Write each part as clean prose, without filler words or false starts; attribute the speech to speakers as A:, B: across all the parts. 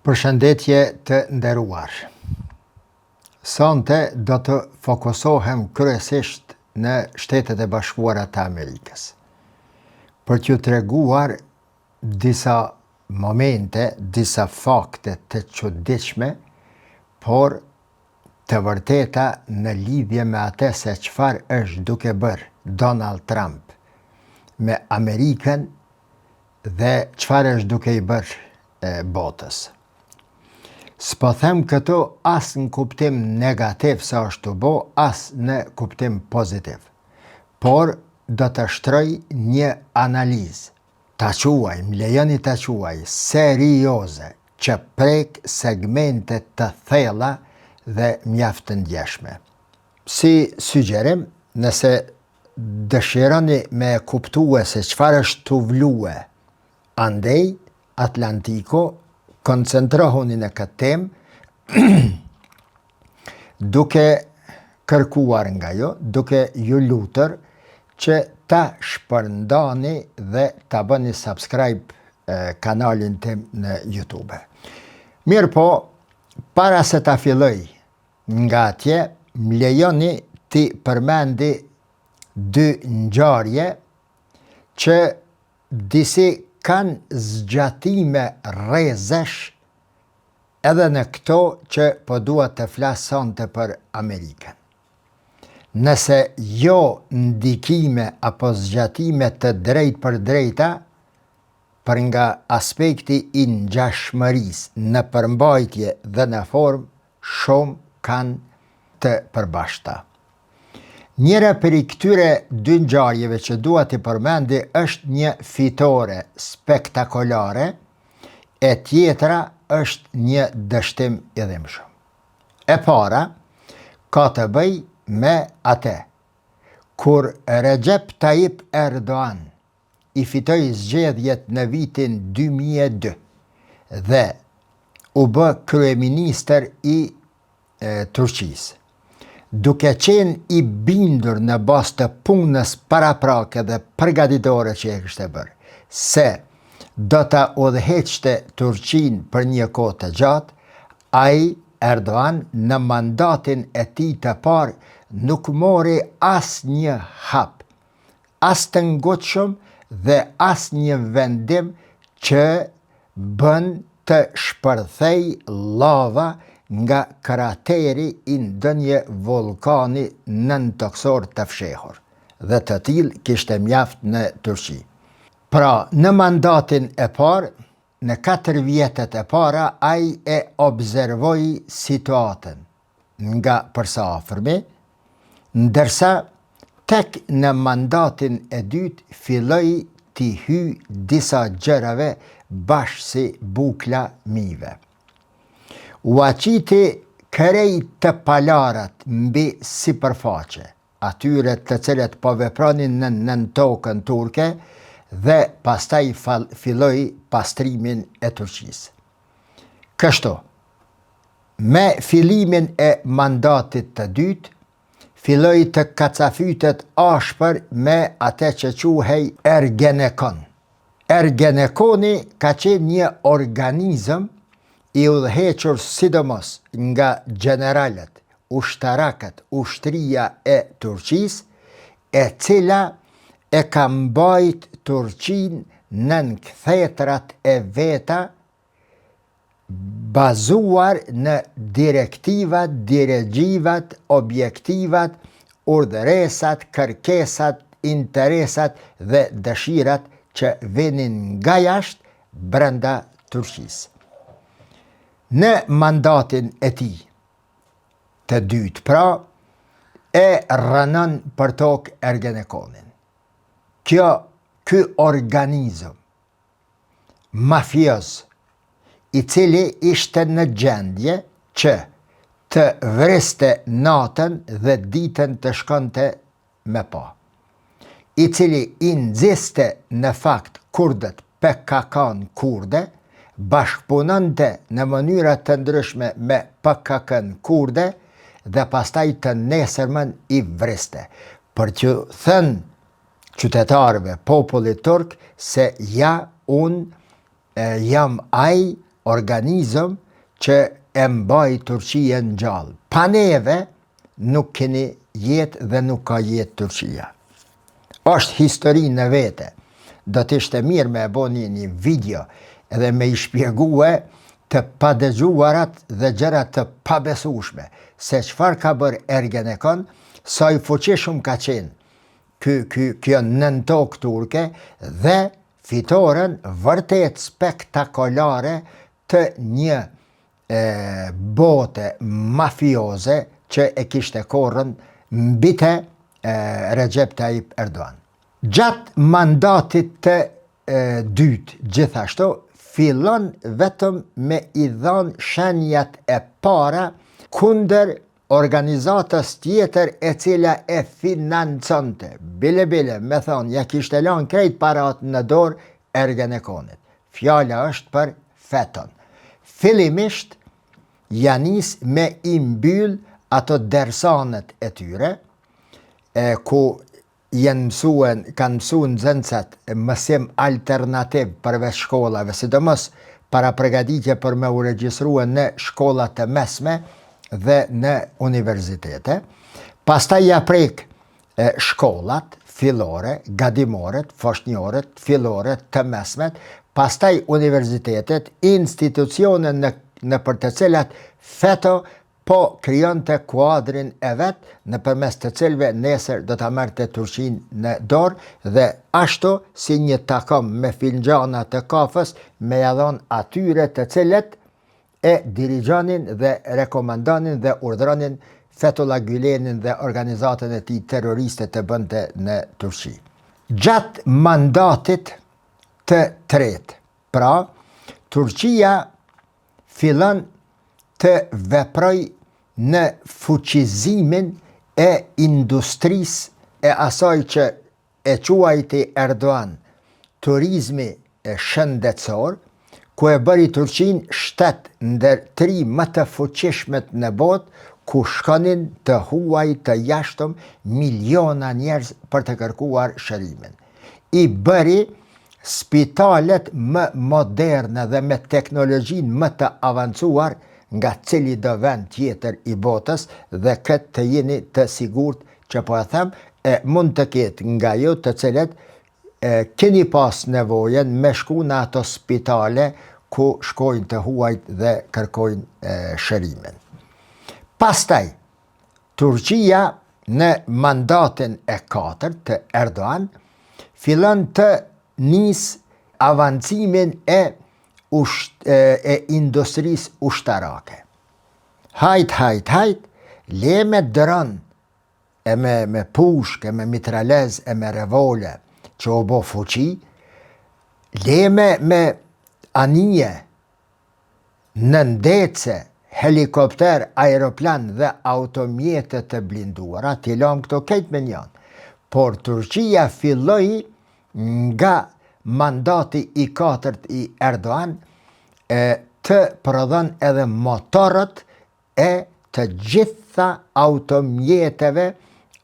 A: Përshëndetje të nderuar. Sonte do të fokusohem kryesisht në Shtetet e Bashkuara të Amerikës. Për t'ju treguar disa momente, disa fakte të çuditshme, por të vërteta në lidhje me atë se çfarë është duke bërë Donald Trump me Amerikën dhe çfarë është duke i bërë botës. S'po them këtu as në kuptim negativ se është të bo, as në kuptim pozitiv. Por do të shtroj një analizë, ta quaj, më lejoni ta quaj, serioze, që prek segmente të thella dhe mjaft të ndjeshme. Si sugjerim, nëse dëshironi me kuptue se çfarë është të vlue andej Atlantiko, koncentrohuni në këtë temë, duke kërkuar nga jo, duke ju lutur që ta shpërndani dhe ta bëni subscribe kanalin tim në YouTube. Mirë po, para se ta filloj nga atje, më lejoni ti përmendi dy ngjarje që disi kanë zgjatime rrezesh edhe në këto që po dua të flas sonte për Amerikën. Nëse jo ndikime apo zgjatime të drejt për drejta, për nga aspekti i ngjashmërisë në përmbajtje dhe në formë, shumë kanë të përbashkëta. Njëra për i këtyre dy ngjarjeve që dua t'i përmendi është një fitore spektakolare, e tjetra është një dështim i dhimbshëm. E para ka të bëj me atë kur Recep Tayyip Erdogan i fitoi zgjedhjet në vitin 2002 dhe u bë kryeministër i Turqisë. Duke qenë i bindur në bazë të punës paraprake dhe përgatitore që e kishte bërë, se do ta udhëheqte Turqinë për një kohë të gjatë, ai Erdogan në mandatin e tij të parë nuk mori asnjë hap, as të ngutshëm dhe asnjë vendim që bën të shpërthej lava nga krateri i ndonjë vulkani nëntoksor të fshehur, dhe të tillë kishte mjaft në Turqi. Pra, në mandatin e parë, në 4 vjetet e para, ai e observoi situatën nga përsa afërmi, ndërsa tek në mandatin e dytë filloi t'i hy disa gjërave bashkë si bukla mive. U aqiti krejt të palarat mbi sipërfaqe, atyre të cilët po vepronin në tokën turke, dhe pastaj filloi pastrimin e Turqisë. Kështu, me fillimin e mandatit të dytë, filloi të kacafytet ashpër me atë që quhej Ergenekon. Ergenekoni ka qenë një organizëm i udhëhequr sidomos nga generalet, ushtarakët, ushtria e Turqisë, e cila e ka mbajt Turqinë nën kthetrat e veta, bazuar në direktivat, dirigjivat, objektivat, urdhëresat, kërkesat, interesat dhe dëshirat që vinin nga jashtë brenda Turqisë. Në mandatin e tij të dytë, pra, e rënon për tokë Ergenekonin. Ky organizëm mafioz, i cili ishte në gjendje që të vriste natën dhe ditën të shkonte me pa, i cili i nxiste në fakt kurdët PKK-n kurde, bashkëpunonte në mënyra të ndryshme me PKK-n kurde dhe pastaj të nesërmën i vriste. Për që thënë qytetarëve, popullit turk, se ja unë jam ai organizëm që e mbaj Turqia në gjallë. Pa neve nuk keni jetë dhe nuk ka jetë Turqia. Është histori në vete. Do të ishte mirë me e bo një video edhe me i shpjegue të padëgjuarat dhe gjërat të pabesueshme se çfarë ka bërë Ergenekon, sa i fuqishëm ka qenë kjo nën tokë turke dhe fitoren vërtet spektakolare të një bote mafioze që e kishte korrën mbi te Recep Tayyip Erdogan. Gjatë mandatit të dytë gjithashtu fillon vetëm me i dhanë shenjat e para kundër organizatës tjetër e cila e financante. Bile, me thonë, ja kishte lanë krejt parat në dorë Ergenekonit. Fjala është për FETÖ-n. Fillimisht janis me i mbyll ato dersanet e tyre, ku kanë mësu nxënësat mësim alternativ përveç shkollave, sidomos para përgatitje për me u regjistrua në shkollat të mesme dhe në universitete. Pastaj ja prek shkollat fillore, gadimoret, foshnjoret, fillore, të mesmet, pastaj universitetet, institucione në për të cilat FETÖ po krijon të kuadrin e vetë në përmes të cilve nesër do të merrte Turqin në dorë dhe ashtu si një takom me filxhana të kafës me ja dhon atyre të cilët e dirigjonin dhe rekomandonin dhe urdhëronin Fethullah Gülenin dhe organizatën e tij terroriste të bënte në Turqi. Gjatë mandatit të tretë, pra, Turqia fillon të veproj në fuqizimin e industrisë e asaj që e quajti Erdogan turizmi shëndetësor, ku e bëri Turqin shtet ndër 3 më të fuqishmet në botë, ku shkonin të huaj të jashtëm miliona njerëz për të kërkuar shërimin. I bëri spitalet më moderne dhe me teknologjin më të avancuar nga cili do vend tjetër i botës dhe këtë të jeni të sigurt që po e them, mund të ketë nga ju të cilët keni pas nevojen me shku në ato spitale ku shkojnë të huajt dhe kërkojnë shërimin. Pastaj, Turqia në mandatin e 4 të Erdogan fillon të nis avancimin e industrisë ushtarake. Hajt, le me dron, e me pushk, e me mitralez, e me revole, që o bo fuqi, le me anije, në ndece, helikopter, aeroplan dhe automjetet të blinduara, t'ilom këto kejt me njën. Por Turqia filloi nga mandati i 4 i Erdogan të prodhon edhe motorët e të gjitha automjeteve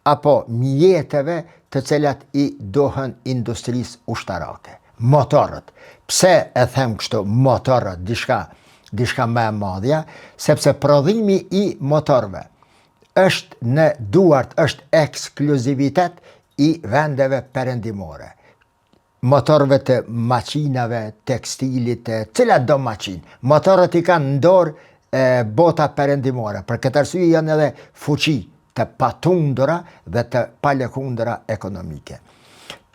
A: apo mjeteve të cilat i dohen industrisë ushtarake. Motorët. Pse e them kështu motorët, diçka më e madhja, sepse prodhimi i motorëve është në duart, është ekskluzivitet i vendeve perëndimore. Motorëve të maqinave, tekstilit, cilat do maqinë. Motorët i kanë ndorë bota perëndimore. Për këtë arsye janë edhe fuqi të patundura dhe të palëkundura ekonomike.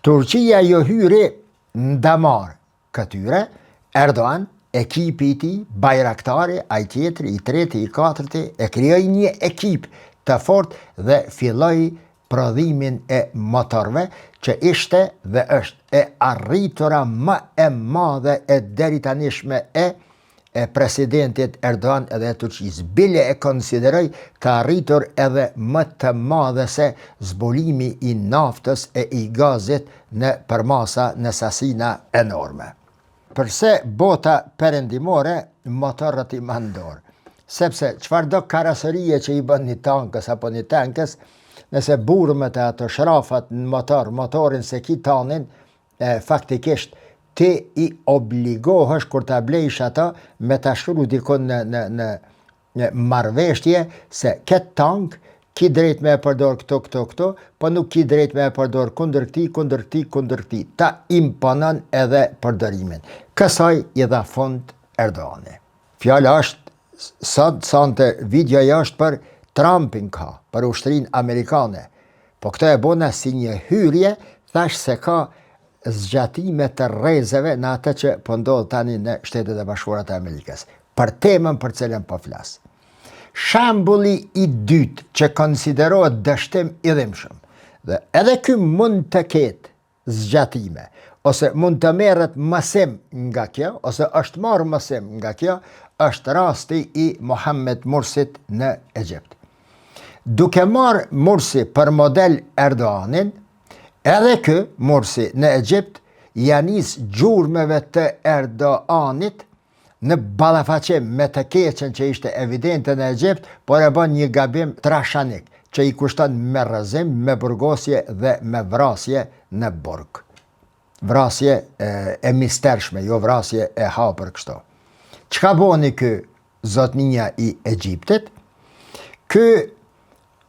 A: Turqia jo hyri ndamar këtyre, Erdogan, ekipi i tij, Bayraktari, ai tjetri, i treti, i katërti, e krijoi një ekip të fortë dhe filloi prodhimin e motorëve, që ishte dhe është e arritura më e madhe e deri tanishme e presidentit Erdogan edhe e Turqisë. Bile e konsideroj ka arritur edhe më të madhe se zbulimi i naftës e i gazit në përmasa në sasina enorme. Përse bota perëndimore motorët i mandor? Sepse çfarëdo karroserie që i bën një tankës apo një tankës, nëse burmet e ato shrafat në motorin se ki tanin, faktikisht ti i obligohesh kur ta blejsh ata me ta shkru dikon në marrëveshje se këtë tank ki drejt me e përdor këto, po nuk ki drejt me e përdor kundër këti, ta imponon edhe përdorimin. Kësaj i dha fund Erdogani. Fjala është, sante videoja është për Trumpin ka, për ushtrin Amerikane, po këto e bona si një hyrje, thash se ka zgjatime të rrezeve në atë që po ndodh tani në Shtetet e Bashkuara të Amerikës. Për temën për cilën po flas. Shembulli i dytë që konsiderohet dështim i dhimbshëm, dhe edhe ky mund të ketë zgjatime, ose mund të merret mësim nga kjo, ose është marrë mësim nga kjo, është rasti i Mohamed Mursit në Egjipt. Duke marrë Mursi për model Erdoganin, edhe ky Mursi në Egjipt ja nis gjurmëve të Erdoganit në ballafaqim me të keqen që ishte evidente në Egjipt, por e bën një gabim trashanik, që i kushton me rrëzim, me burgosje dhe me vrasje në burg. Vrasje e mistershme, jo vrasje e hapur kështu. Çka boni ky zotninja i Egjiptit? Ky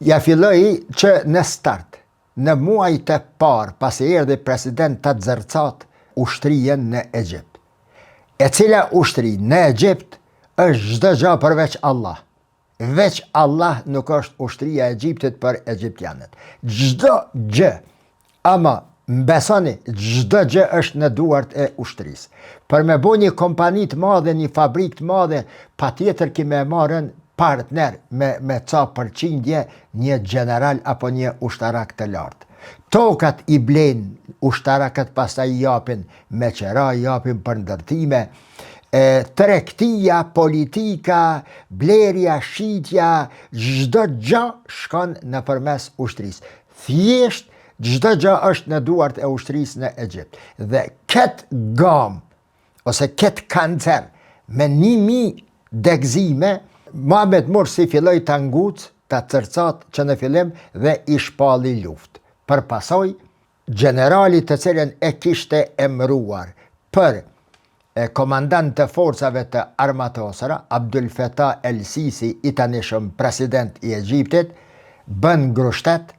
A: ja filloi që në start, në muajt e parë, pasi erdhi president Tazercat, ushtrien në Egjipt. E cila ushtri në Egjipt është çdo gjë përveç Allah. Veç Allah nuk është ushtria e Egjiptit për egjiptianët. Çdo gjë, ama mbesoni, çdo gjë është në duart e ushtrisë. Për me bo një kompani të madhe, një fabrikë të madhe, patjetër ki me marrën partner me ca përqindje një general apo një ushtarak të lartë. Tokat i blen, ushtarakët pastaj i japin me qera, i japin për ndërtime, tregtia, politika, blerja, shitja, çdo gjë shkon nëpërmes ushtrisë. Thjesht çdo gjë është në duart e ushtrisë në Egjipt. Dhe këtë gam, ose këtë kancer, me 1000 degëzime, Mohamed Mursi filloi ta nguc, ta cërcat që në fillim dhe i shpalli luftë. Për pasoj, generali të cilën e kishte emëruar për komandant të forcave të armatosura, Abdul Fattah el-Sisi, i tanishëm president i Egjiptit, bën grushtet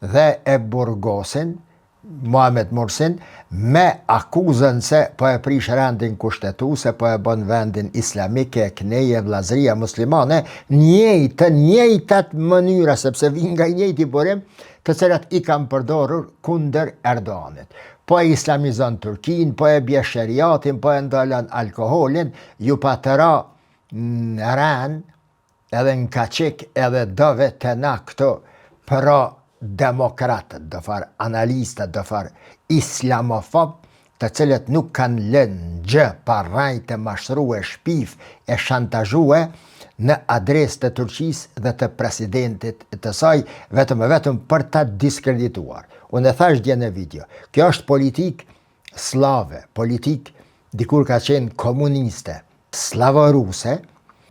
A: dhe e burgosin Mohamed Mursin me akuzën se po e prish rendin kushtetuese, po e bën vendin islamike, kneje, vllazëria muslimane, njëjtat mënyra, sepse vijnë nga i njëjti burim, të cilat i kanë përdorur kundër Erdoganit. Po e islamizon Turqinë, po e bje sheriatin, po e ndalon alkoholin, ju pa të ra në ran, edhe në kaçik, edhe dove të na këto pra demokratët, do far analistët, do far islamofob, të cilët nuk kanë lënë gjë pa rraj të mashtruar, shpif e shantazhue në adresë të Turqisë dhe të presidentit të saj, vetëm për ta diskredituar. Unë e thash dje në video, kjo është politik slave, politik dikur ka qenë komuniste, slavoruse,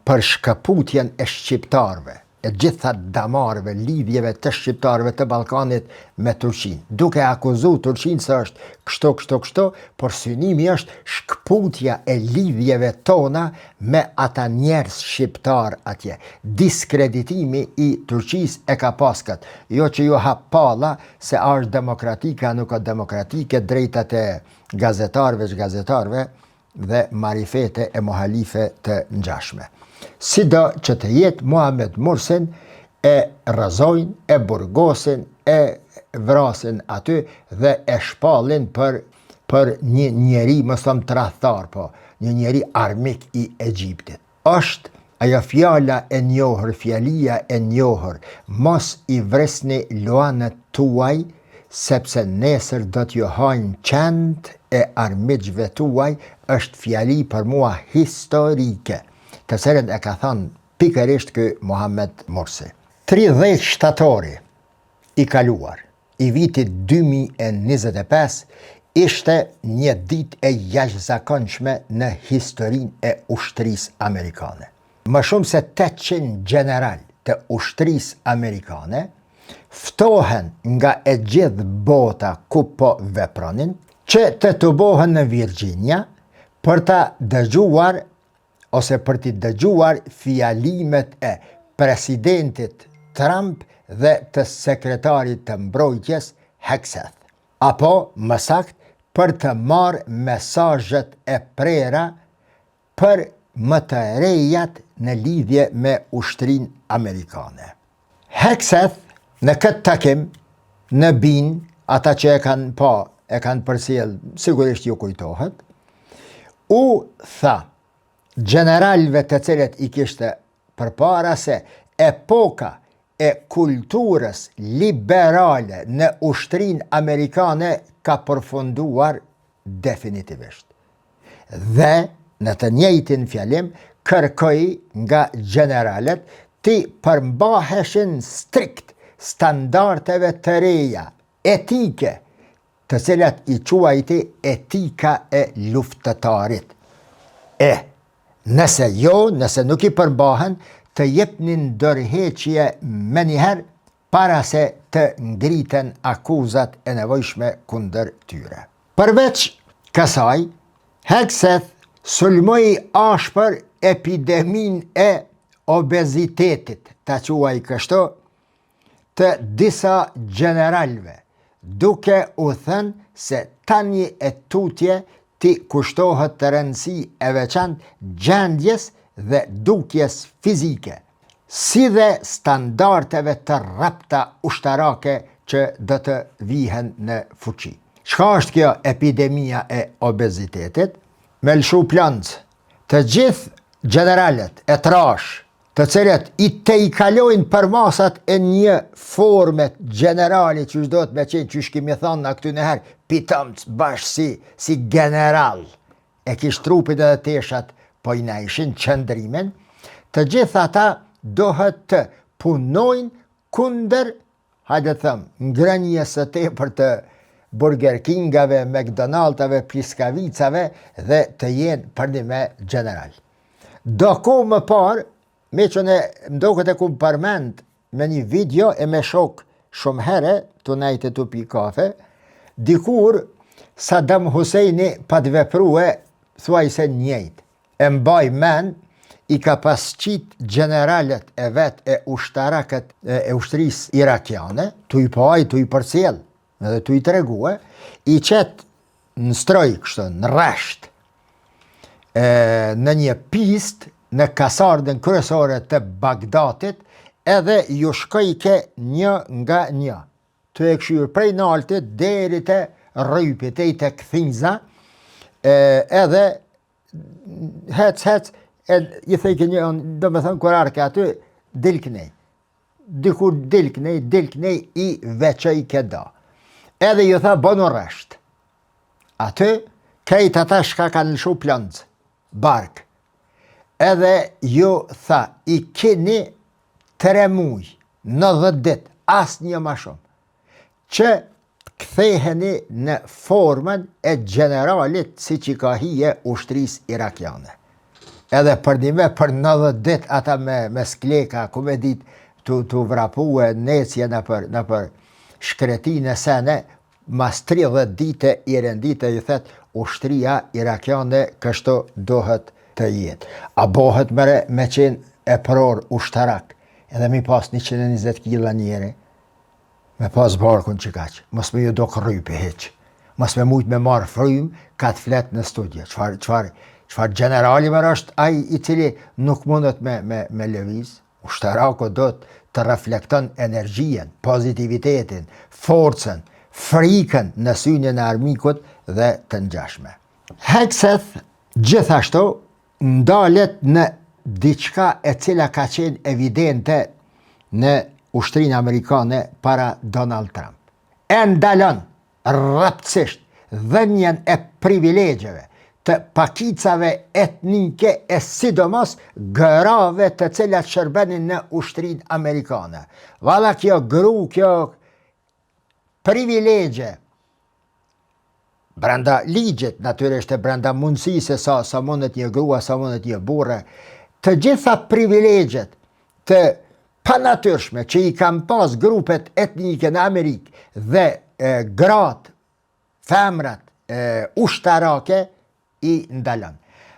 A: për shkëputjen e shqiptarve, e gjitha damarve, lidhjeve të shqiptarve të Ballkanit me Turqinë, duke akuzu Turqinë se është kështu, por synimi është shkëputja e lidhjeve tona me ata njerëz shqiptar atje. Diskreditimi i Turqisë e ka pas këtë, jo që ju hap palla se është demokratike, nuk është demokratike, drejtat e gazetarve dhe marifete e mohalife të ngjashme. Sido që të jetë, Mohamed Mursin e rrëzojnë, e burgosin, e vrasin aty dhe e shpallin për një njeri, mos thom tradhtar, po, një njeri armik i Egjiptit. Është ajo fjala e njohur, fjalia e njohur, mos i vresni luanët tuaj, sepse nesër do t'ju hajnë qend e armiqve tuaj, është fjali për mua historike, të cilën e ka thënë pikërisht ky Mohamed Mursi. 30 shtatori i kaluar, i vitit 2025, ishte një ditë e jashtëzakonshme në historinë e ushtrisë amerikane. Më shumë se 800 general të ushtrisë amerikane ftohen nga e gjithë bota ku po vepronin, që të bohen në Virginia për të dëgjuar ose për të dëgjuar fjalimet e presidentit Trump dhe të sekretarit të mbrojtjes Hegseth, apo më saktë për të marrë mesazhet e prera për më të rejat në lidhje me ushtrinë amerikane. Hegseth në këtë takim në bin, ata që e kanë përcjell, sigurisht ju kujtohet, u tha generalëve të cilët i kishte përpara se epoka e kulturës liberale në ushtrinë amerikane ka përfunduar definitivisht. Dhe në të njëjtin fjalim kërkoi nga generalet të përmbaheshin strikt standardeve të reja etike, të cilat i quajti etika e luftëtarit. Nëse nuk i përmbahen, të jepnin ndërheqje me njëherë para se të ngriten akuzat e nevojshme kundër tyre. Përveç kësaj, Hegseth sulmoi ashpër epidemin e obezitetit, ta quaj kështu, të disa generalve, duke u thënë se tani e tutje ti kushtohet të rëndësi e veçantë gjendjes dhe dukjes fizike, si dhe standardeve të rrapta ushtarake që do të vihen në fuqi. Çka është kjo epidemia e obezitetit? Me lëshu plancë, të gjithë generalet e trash, të cilët i kalojnë për masat e një forme generali që do të me qenë që shkimi thonë në këtu nëherë, pitamc bashkë si general, e kish trupit edhe teshat, po i na ishin qëndrimin, të gjithë ata dohet të punojnë kundër, hajde thëmë, ngrënjes së tepër të Burger Kingave, McDonald'ave, Pliskavicave dhe të jenë për një me general. Do ko më parë, me që mdoket e ku përmend me një video e me shok shumë herë, të nejtë të pi kafe, dikur Saddam Husseini pa të veprue, thuaj se njëjtë. E mbaj men, i ka pasqit generalet e vet e ushtarakët e ushtrisë irakiane, tu i paj, tu i përcjell, edhe tu i tregue, i qetë në stroj kështë, në resht, në një pist, në kasardën kryesore të Bagdatit, edhe ju shkojke një nga një. Të e këshyrë prej naltit, deri të rrypit, e të këthinza, edhe hec, i thejke një, do me thënë, kur arke aty, dilknej. Dikur dilknej, i veqoj këda. Edhe ju tha, bënu resht. Aty, kejt ata shka kanë lëshu plancë, bark. Edhe ju tha, i keni 3 muj, 90 dit, as një ma shumë, që ktheheni në formën e generalit si që ka hije ushtris irakiane. Edhe për një për 90 dit, ata me skleka, ku me dit, të vrapue necje në për shkretin e sene, mas 30 dite i rendite, ju thet, ushtria irakiane kështu dohet të jetë. A bohet me qenë e pror ushtarak, edhe mi pas 120 kila njeri, me pas barkun që kaqë, mos me ju do kërrypi heq, mos me mujt me marë frym, ka të flet në studje. Qfar generali mërë është aj i cili nuk mundet me lëviz, ushtarako do të reflekton energjien, pozitivitetin, forcen, frikën në synjen e armikut dhe të ngjashme. Hegseth gjithashtu ndalet në diçka e cila ka qenë evidente në ushtrinë amerikane para Donald Trump. E ndalon rraptësisht dhënien e privilegjeve të pakicave etnike e sidomos grave të cilat shërbenin në ushtrinë amerikane. Valla kjo gru, kjo privilegje, brenda ligjit, natyrisht e brenda mundësisë sa mundet një grua, sa mundet një burre, të gjitha privilegjet të panatyrshme që i kam pas grupet etnike në Amerikë dhe gratë, femrat ushtarake i ndalon.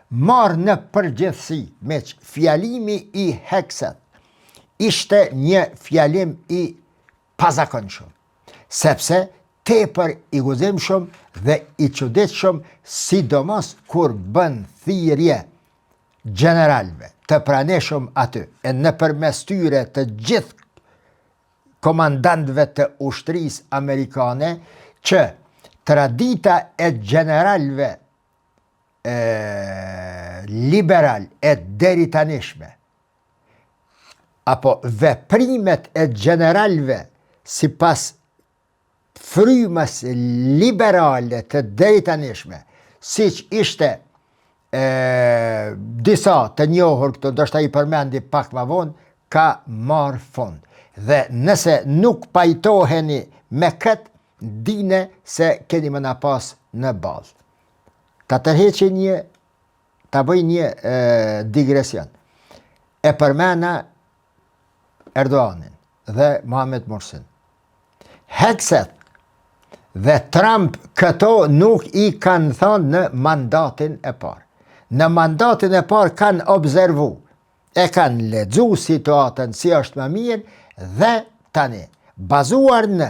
A: Marë në përgjithësi, me që fjalimi i Hekset ishte një fjalim i pazakonshëm, sepse tepër i guzimshëm dhe i çuditshëm, sidomos kur bën thirrje generalve të praneshëm aty, e nëpërmes tyre të gjithë komandantëve të ushtrisë amerikane, që tradita e generalve liberal e deritanishme, apo veprimet e generalve si pas frymës liberale të deritanishme, si që ishte disa të njohur këto, ndoshta i përmendi pak më vonë, ka marrë fund. Dhe nëse nuk pajtoheni me këtë, dine se keni më na pas në bazë. Ta tërheqi ta bëj një digresion. E përmena Erdoganin dhe Mohamed Mursin. Hekset dhe Trump këto nuk i kanë thonë në mandatin e parë. Në mandatin e parë kanë observu, e kanë lexu situatën si është më mirë dhe tani, bazuar në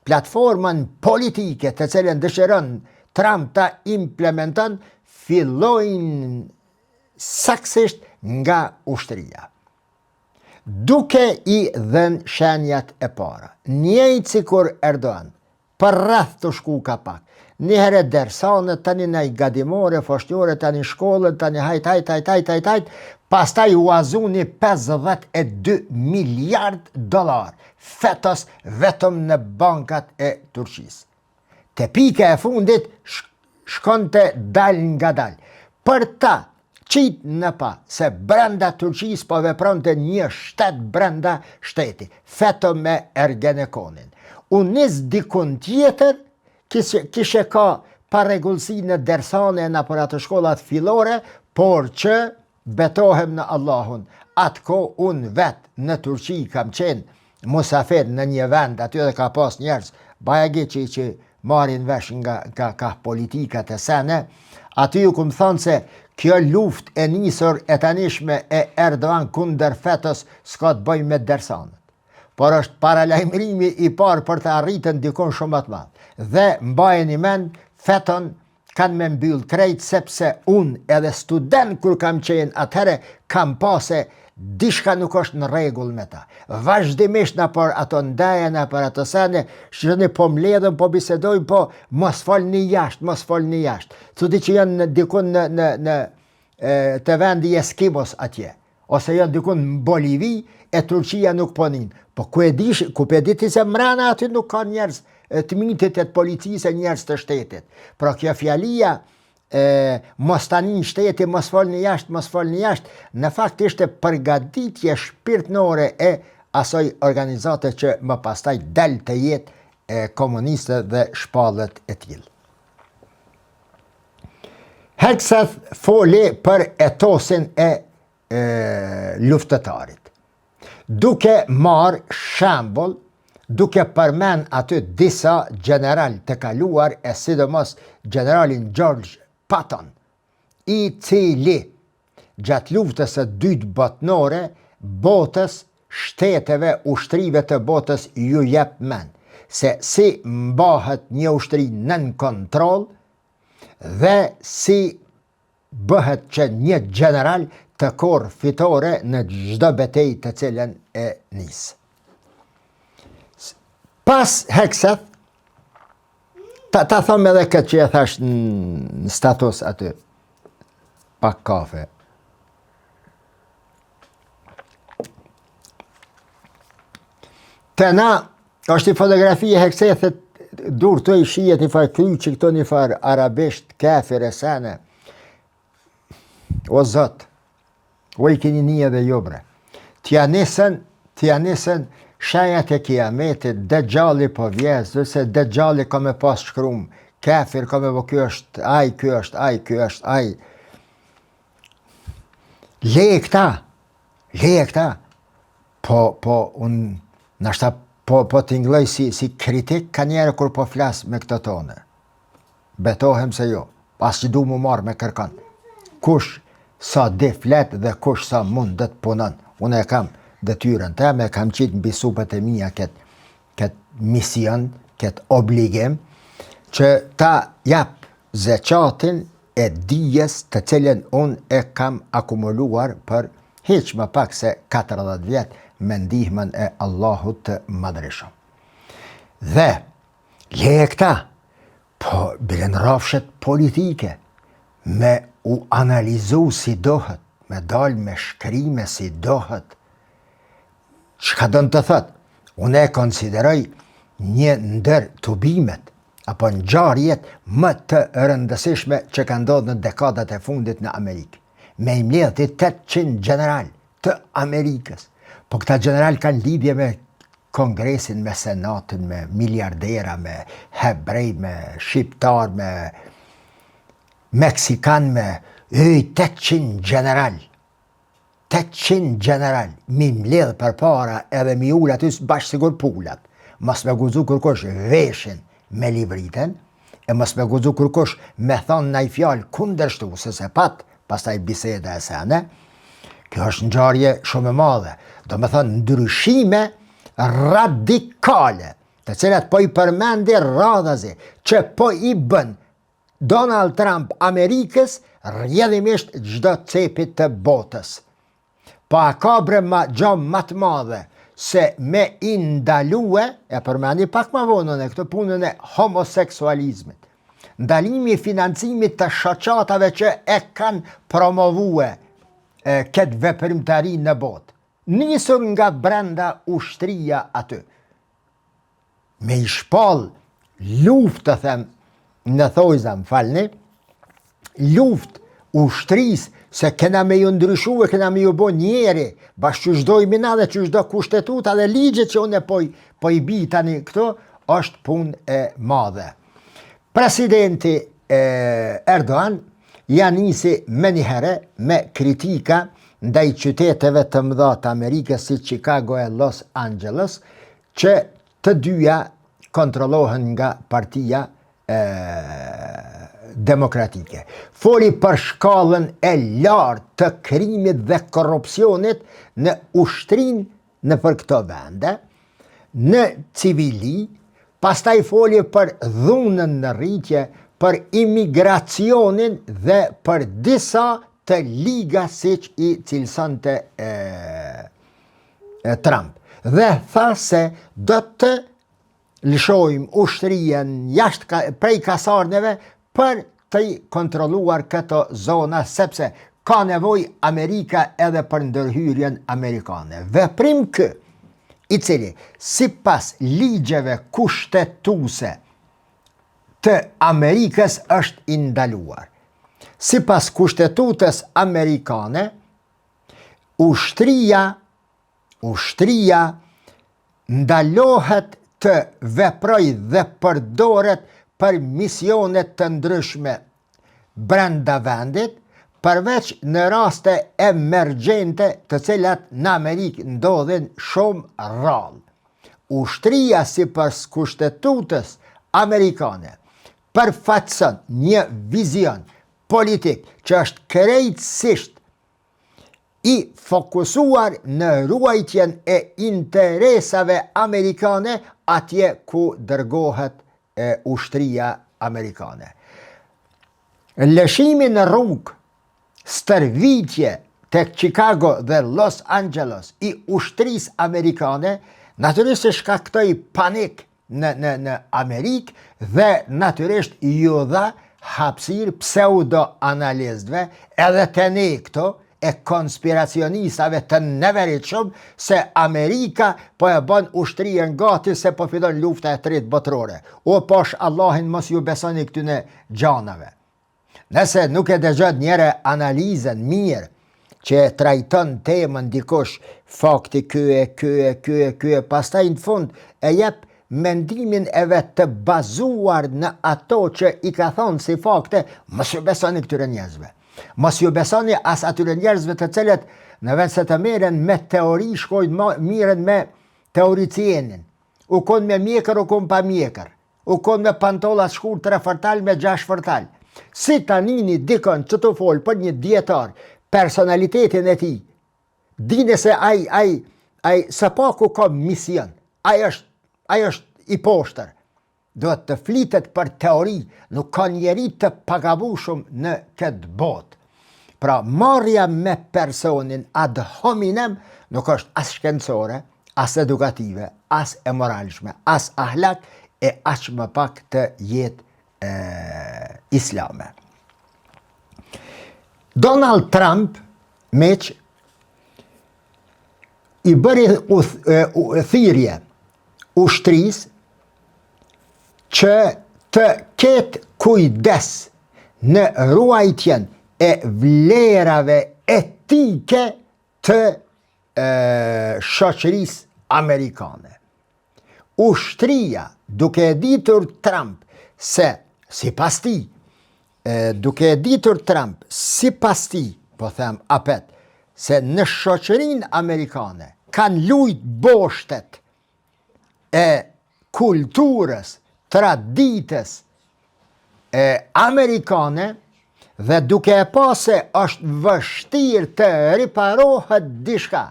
A: platformën politike të cilën dëshiron Trump ta implementon, fillojnë saksisht nga ushtria. Duke i dhënë shenjat e para, njëjtë sikur Erdogan, për rreth të shku ka pak. Njëherë dersane, tani në i gadimore, foshnjore, tani shkollën, tani hajt, pastaj u azuni 52 miliard dolar, fetos vetëm në bankat e Turqisë. Te pika e fundit shkonte dal nga dal. Për ta qitë në pa, se brenda Turqisë po vepronte një shtet brenda shteti, vetëm me Ergenekonin. Unë nis dikun tjetër, kishe ka paregullsi në dersane në për atë shkollat fillore, por që betohem në Allahun. Atë ko unë vetë në Turqi kam qenë musafir në një vend, aty dhe ka pas njerëz, bajagi që marrin vesh nga politikat e sene, aty ju këmë thonë se kjo luft e nisur e tanishme e Erdogan kundër fetës s'ka të bëj me dersanët. Por është paralajmërimi i parë për të arritën dikon shumë të madh. Dhe mbajeni mend, feton kanë me mbyll krejt, sepse unë edhe student kur kam qenë atëhere kam pase dishka nuk është në rregull me ta. Vazhdimisht në për ato ndaje, në për ato sene, shëni po mledhëm, po bisedojmë, po mos folni jashtë. Thudi që janë dikun në të vendi Eskimos atje, ose janë dikun në Bolivi, e Turqia nuk ponin. Po ku e diti se mrena aty nuk ka njerëz të mitit e të policisë e njerëz të shtetit. Pra kjo fjalia, mos tani në shteti, mos folni jashtë, në fakt ishte përgatitje shpirtnore e asoj organizate që më pastaj del të jetë komuniste dhe shpallët e tillë. Hekset foli për etosin e luftëtarit. Duke marrë shembull, duke përmend aty disa general të kaluar, e sidomos generalin George Patton, i cili gjatë luftës së dytë botnore botës, shteteve, ushtrive të botës ju jep mend se si mbahet një ushtri nën kontroll dhe si bëhet që një general të korë fitore në çdo betejë të cilën e nis. Pas Hekset, ta thom edhe këtë që e thash në status aty, pak kafe. Të na, është i fotografi e Heksetit, dur të i shijet një farë kryqi, këto një farë arabisht, kafir e sene. O Zot, o i keni një dhe jobre. Tja nisën shenjat e kiametit, Dejjali po vjes, dhe se Dejjali ka me pas shkrum, kafir ka me po kjo është aj. Leje këta, po unë, nashta po t'ingloj si kritik ka njerë kur po flas me këto tone. Betohem se jo, pas që du mu marrë me kërkan. Kush sa di flet dhe kush sa mund dhe të punon. Unë e kam detyrën teme, kam qitë mbi supët e mia këtë mision, këtë obligim, që ta jap zeqatin e dijes të cilën unë e kam akumuluar për hiq më pak se 40 vjetë me ndihmën e Allahut të madhreshëm. Dhe leje këta, po bilen rafshet politike, me u analizu si dohet, me dal me shkrime si dohet. Çka do të thot? Unë e konsideroj një ndër tubimet apo ngjarjet më të rëndësishme që ka ndodhur në dekadat e fundit në Amerikë. Me i mbledh 800 general të Amerikës. Po këta general kanë lidhje me Kongresin, me Senatin, me miliardera, me hebrej, me shqiptar, me Meksikan, me 800 general. 800 general, mi mbledh për para edhe mi ul aty bashkë sigur pulat. Mos me guxu kërkosh veshin me livriten, e mos me guxu kërkosh me thonë naj fjalë kundërshtuese se pat, pastaj biseda e sene. Kjo është ngjarje shumë e madhe. Do me thonë ndryshime radikale, të cilat po i përmendi radhazi, që po i bën Donald Trump Amerikës rrjedhimisht çdo cepit të botës. Po a ka bre ma gjamë më të madhe se me indalue, e përmendi pak më vonë në këtë punën e homoseksualizmit, ndalimi i financimit të shoqatave që e kanë promovue këtë veprimtari në botë, nisur nga brenda ushtria aty. Me i shpall luft të them në thojza, më falni, luft ushtris se kena me ju ndryshu e kena me ju bo njeri, bashkë që shdojmë na dhe që shdo kushtetuta dhe ligjet që unë po i bi tani këto, është pun e madhe. Presidenti Erdogan ja nisi me njëherë me kritika ndaj qyteteve të mëdha të Amerikës si Chicago e Los Angeles, që të dyja kontrollohen nga partia demokratike. Foli për shkallën e lartë të krimit dhe korrupsionit në ushtrin në për këto vende, në civili, pastaj foli për dhunën në rritje, për imigracionin dhe për disa të liga siç i cilësonte Trump. Dhe tha se do të lëshojmë ushtrien jashtë prej kasarneve për të kontrolluar këto zona, sepse ka nevoj Amerika edhe për ndërhyrjen amerikane. Veprim kë, i cili sipas ligjeve kushtetuese të Amerikës është indaluar. Sipas kushtetutës amerikane, ushtria ndalohet të veproj dhe përdoret për misionet të ndryshme brenda vendit, përveç në raste emergjente të cilat në Amerikë ndodhin shumë rrallë. Ushtria sipas kushtetutës amerikane përfaqëson një vizion politik që është krejtësisht i fokusuar në ruajtjen e interesave amerikane atje ku dërgohet ushtria amerikane. Lëshimi në rrugë, stërvitje tek Chicago dhe Los Angeles i ushtrisë amerikane natyrisht shkaktoi panik në Amerikë dhe natyrisht ju dha hapësirë pseudo-analistëve edhe të ne këto e konspiracionistave të neveritshëm se Amerika po e bën ushtrien gati se po fillon lufta e tretë botërore. O posh Allahin mos ju besoni këtyne gjanave. Nëse nuk e dëgjon njëre analizën mirë që trajton temën dikush, fakti ky, pastaj në fund e jep mendimin e vetë të bazuar në ato që i ka thonë si fakte, mos ju besoni këtyre njerëzve. Mos ju besoni as atyre njerëzve të cilët në vend se të merren me teori, shkojnë mirën me teoricienin. U kon me mjekër, u kon pa mjekër. u konë me pantolla shkur 3 fërtal me 6 fërtal. Si tanini dikon që të folë për një dietar, personalitetin e ti, dine se ai së paku ka mision, ai është i poshtër, duhet të flitet për teori, nuk ka njeri të pagavushëm në këtë botë. Pra marrja me personin ad hominem nuk është as shkencore, as edukative, as e moralshme, as ahlak e aq më pak të jetë islame. Donald Trump meq i bëri thirrje ushtrisë që të ketë kujdes në ruajtjen e vlerave etike të shoqërisë amerikane. Ushtria, duke e ditur Trump se sipas tij, po them apet, se në shoqërinë amerikane kanë lujt boshtet e kulturës, traditës amerikane, dhe duke e pa se është vështirë të riparohet dishka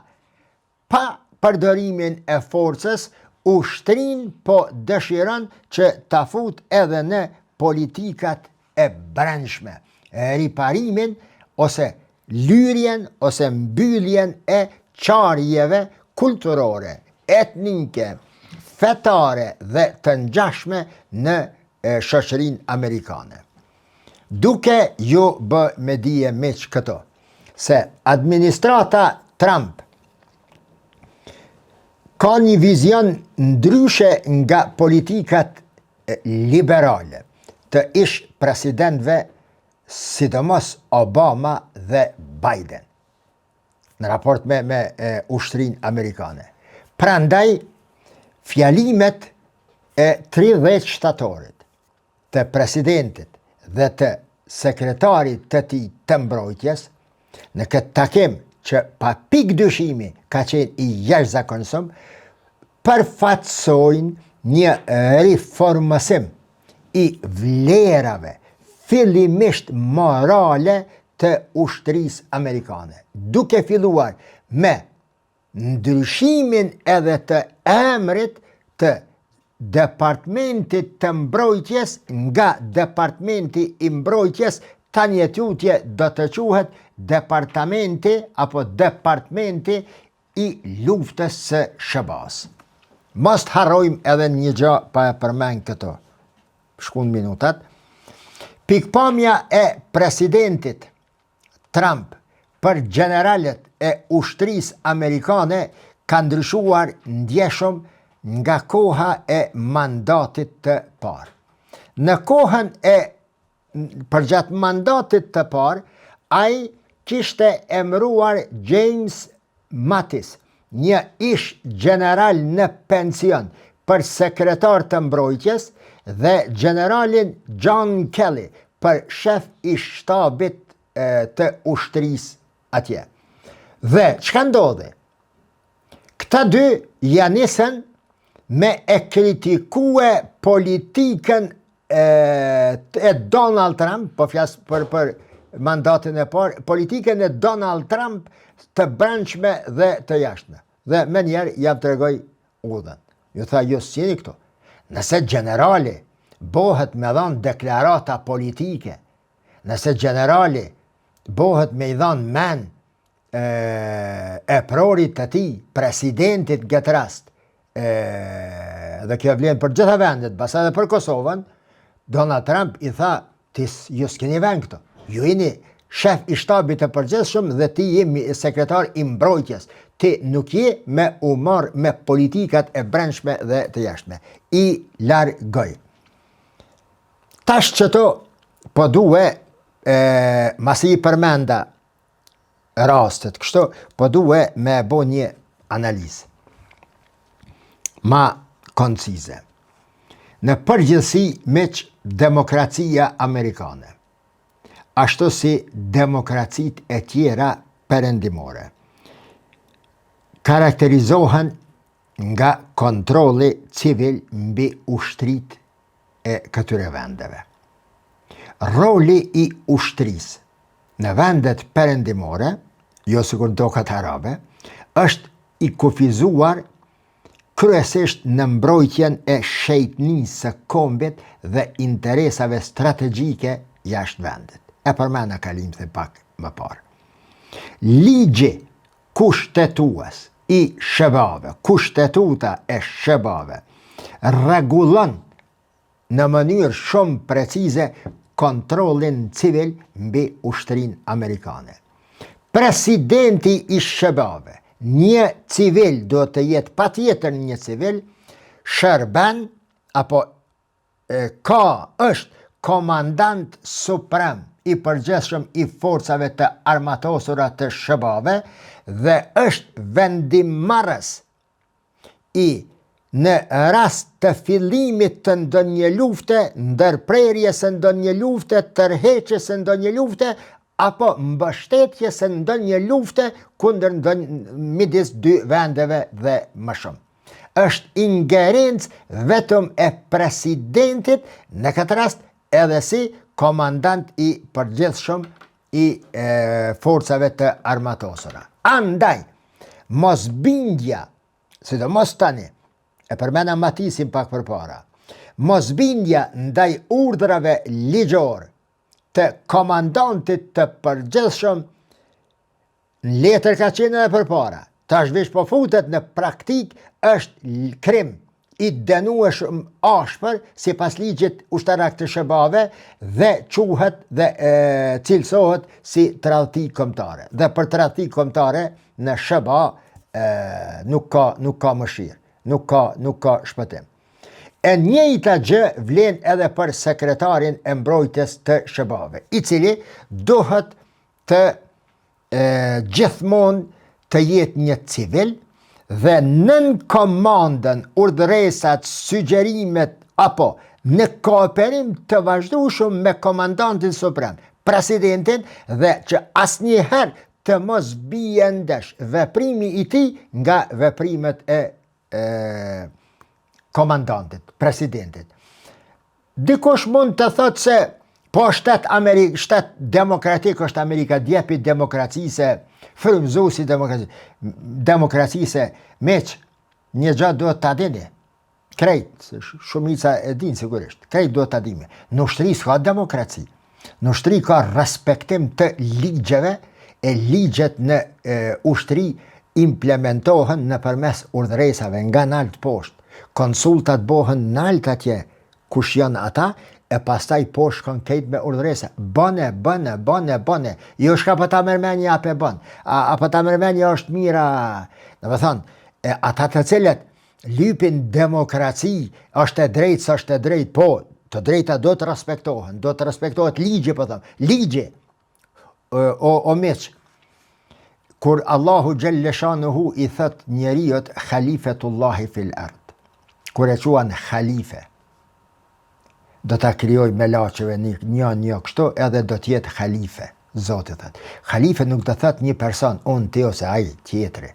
A: pa përdorimin e forcës, ushtrin po dëshiron që ta fut edhe në politikat e brendshme, riparimin ose lyrjen ose mbylljen e qarjeve kulturore, etnike, fetare dhe të ngjashme në shoqërinë amerikane. Duke ju bë me dije meq këto, se administrata Trump ka një vizion ndryshe nga politikat liberale të ish presidentëve, sidomos Obama dhe Biden, në raport me ushtrinë amerikane. Prandaj, fjalimet e 30 shtatorit të presidentit dhe të sekretarit të tij të mbrojtjes, në këtë takim që pa pikë dyshimi ka qenë i jashtëzakonshëm, përfaqësojnë një riformësim i vlerave fillimisht morale të ushtrisë amerikane, duke filluar me ndryshimin edhe të emrit të Departamentit të Mbrojtjes nga Departamenti i Mbrojtjes, tani tutje do të quhet Departamenti apo Departamenti i Luftës së SBA-s. Mos harrojmë edhe një gjë pa e përmend këto. Shkon minutat. Pikpamja e presidentit Trump për generalet e ushtrisë amerikane ka ndryshuar ndjeshëm nga koha e mandatit të parë. Në kohën përgjatë mandatit të parë, ai kishte emëruar James Mattis, një ish general në pension, për sekretar të mbrojtjes, dhe generalin John Kelly për shef i shtabit të ushtrisë atje. Dhe çka ndodhi? Këta dy janë nisën me e kritikue politikën e Donald Trump, po flas për mandatin e parë, politikën e Donald Trump të brendshme dhe të jashtme. Dhe me njerë jam të regoj udhën. Ju tha, ju s'jeni këto. Nëse generali bohet me dhanë deklarata politike, nëse generali bohet me i dhanë men e prorit të ti, presidentit këtë rast, dhe kjo vlen për gjitha vendet, basa dhe për Kosovën, Donald Trump i tha, ju s'keni ven këto, ju jeni shef i shtabit të përgjithshëm dhe ti jemi sekretar i mbrojtjes, ti nuk je me u marr me politikat e brendshme dhe të jashtme. I largoj. Tash që to, po duhe, masi i përmenda rastet, kështu, po duhe me bo një analizë ma koncize. Në përgjithësi meq demokracia amerikane, ashtu si demokracit e tjera perëndimore, karakterizohen nga kontrolli civil mbi ushtrit e këtyre vendeve. Roli i ushtrisë në vendet perëndimore, jo sikur dokat arabe, është i kufizuar kryesisht në mbrojtjen e shejtnisë së kombit dhe interesave strategjike jashtë vendit. E përmenda kalim dhe pak më parë. Ligji kushtetues i shebave, kushtetuta e shebave, rregullon në mënyrë shumë precize kontrollin civil mbi ushtrinë amerikane. Presidenti i shebave, një civil do të jetë patjetër një civil, shërben apo është komandant suprem i përgjithshëm i forcave të armatosura të shebave dhe është vendimmarrës i në rast të fillimit të ndonjë lufte, ndërprerjes së ndonjë lufte, tërheqjes së ndonjë lufte, apo mbështetjes së ndonjë lufte kundër midis dy vendeve dhe më shumë. Është ingerencë vetëm e presidentit, në këtë rast edhe si komandant i përgjithshëm i forcave të armatosura. Andaj, mosbindja, sidomos tani, e përmena Matisin pak përpara, mosbindja ndaj urdhrave ligjor të komandantit të përgjithshëm në letër ka qenë edhe përpara, tash veç po futet në praktik, është krim i dënueshëm ashpër sipas ligjit ushtarak të shebave dhe quhet dhe cilësohet si tradhti kombëtare. Dhe për tradhti kombëtare në sheba nuk ka mëshirë, nuk ka shpëtim. E njëjta gjë vlen edhe për sekretarin e mbrojtjes të shebave, i cili duhet të gjithmonë të jetë një civil dhe nën komandën, urdhëresat, sugjerimet apo në kooperim të vazhdueshëm me komandantin suprem, presidentin, dhe që asnjëherë të mos bie ndesh veprimi i tij nga veprimet e komandantit, presidentit. Dikush mund të thotë se po shtet demokratik është Amerika, djepi demokracisë, frymëzuesi demokracisë, meq, një gjatë duhet të adini. Krejt, shumica e din sigurisht, krejt duhet të adimi. Në ushtri s'ka demokraci. Në ushtri ka respektim të ligjeve, e ligjet në ushtri implementohen nëpërmes urdhëresave nga nalt poshtë. Konsultat bëhen nalt atje kush janë ata, e pastaj poshtë kanë kejt me urdhëresa. Bëne. Jo shka po ta mërmenja ape bën. Apo ta mërmenja është mira. Në më thonë, ata të cilët lypin demokraci, është e drejtë, së është e drejtë, po, të drejta do të respektohen, do të respektohet ligje, po thëmë. Ligje, o miq, kur Allahu Gjelle Shanuhu i thët njeriut khalifetullahi fil ard, kur e quan khalife, do ta krijoj me laçeve një kështu, edhe do t'jetë khalife, Zoti thët. Khalife nuk do thët një person, unë ti ose ai tjetri.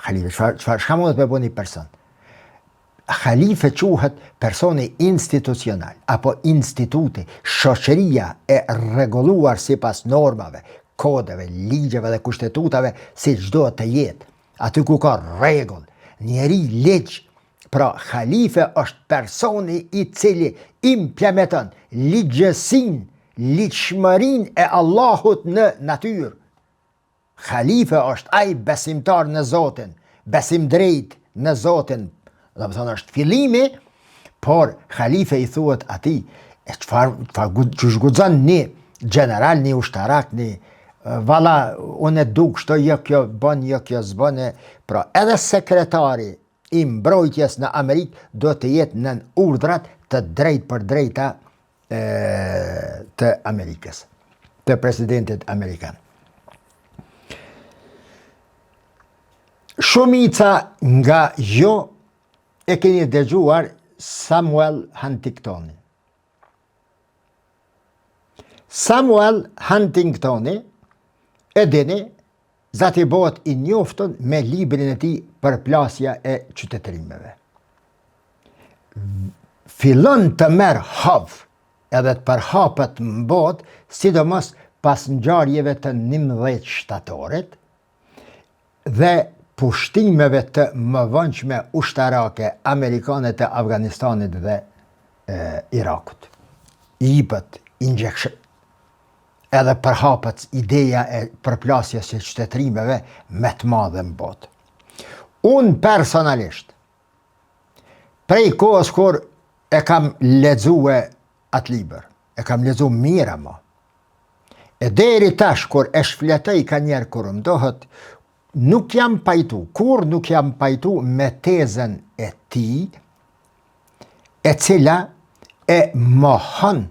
A: Khalife, çfarë mund të me bëni person? Khalife quhet personi institucional, apo instituti, shoqëria e rregulluar sipas normave, kodeve, ligjeve dhe kushtetutave, si çdo të jetë. Aty ku ka rregull, njeri ligj. Pra, khalife është personi i cili implementon ligjësinë, ligjshmërinë e Allahut në natyrë. Khalife është ai besimtar në Zotin, besim drejt në Zotin. Do të thonë është fillimi, por khalife i thuhet atij, çfarë guxon një general, një ushtarak, një valla, unë e duk shto, jo kjo bën, jo kjo s'bën. Pra, edhe sekretari i mbrojtjes në Amerikë do të jetë nën urdhrat të drejt për drejta të Amerikës, të presidentit amerikan. Shumica nga jo e keni dëgjuar Samuel Huntingtonin. Samuel Huntingtoni, e dini, zati bëhet i njoftën me librin e tij Përplasja e qytetërimeve. fillon të merë havë edhe të përhapet në botë, sidomos pas ngjarjeve të 11 shtatorit dhe pushtimeve të mëvonshme ushtarake amerikane të Afganistanit dhe Irakut. Jipet injekshën, edhe përhapet ideja e përplasjes së qytetërimeve me të madhe në botë. Unë personalisht, prej kohës kur e kam lexue atë libër, e kam lexuar mirë ama, e deri tash kur e shfletoj ka njerë kur më dohet, nuk jam pajtu me tezën e tij, e cila e mohon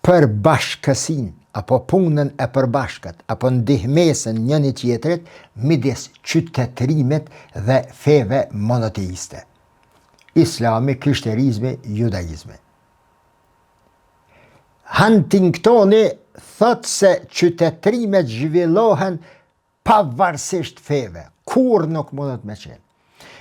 A: përbashkësinë apo punën e përbashkët, apo ndihmesën njëri tjetrit midis qytetërimit dhe feve monoteiste. Islami, krishterizmi, judaizmi. Huntingtoni thot se qytetërimet zhvillohen pavarësisht feve, kur nuk mundet me qenë.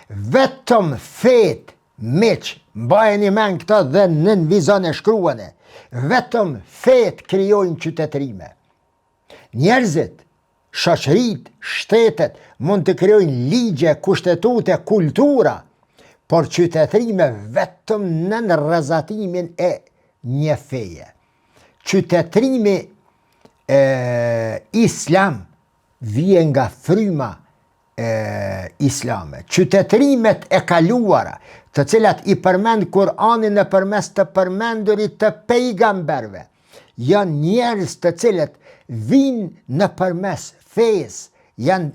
A: Vetëm fet, miq, mbajeni men këto dhe nën vizon e shkruane, vetëm fet krijojnë qytetërime. Njerëzit, shoqërit, shtetet mund të krijojnë ligje, kushtetute, kultura, por qytetërime vetëm nën rrezatimin e një feje. Qytetërimi islam vjen nga fryma islame. Qytetërimet e kaluara, të cilat i përmend Kur'ani nëpërmes të përmendurit të pejgamberve, janë njerëz të cilët vinë nëpërmes fesë, janë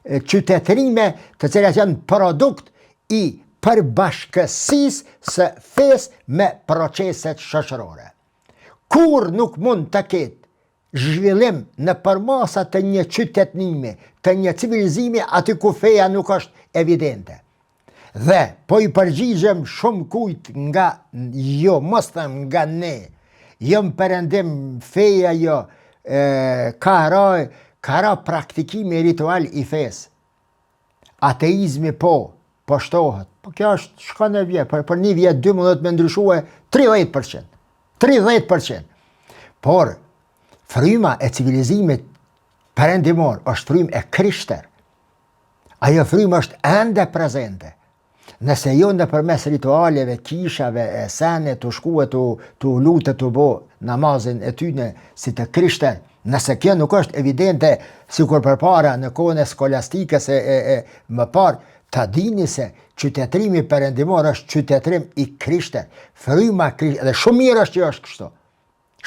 A: qytetërime të cilat janë produkt i përbashkësisë së fesë me proceset shoqërore. Kur nuk mund të ketë zhvillim në përmasa të një qytetërimi, të një civilizimi aty ku feja nuk është evidente. Dhe po i përgjigjem shumë kujt nga jo, mos them nga ne, jo më perëndim feja jo, ka ra praktikimi ritual i fesë. Ateizmi po shtohet. Po kjo është shkon e vjet, për një vjet 12 me ndryshue 30%. 30%. Por fryma e civilizimit perëndimor është frymë e krishter. Ajo frymë është ende prezente. Nëse jo nëpërmes ritualeve, kishave, e sene, të shkuet, të lutet, të bo namazin e tyne si të krishter, nëse kjo nuk është evidente, sikur përpara në kohën e skolastikës e më parë, ta dini se qytetërimi perëndimor është qytetërim i krishter. Fryma krishter, dhe shumë mirë është që është kështu.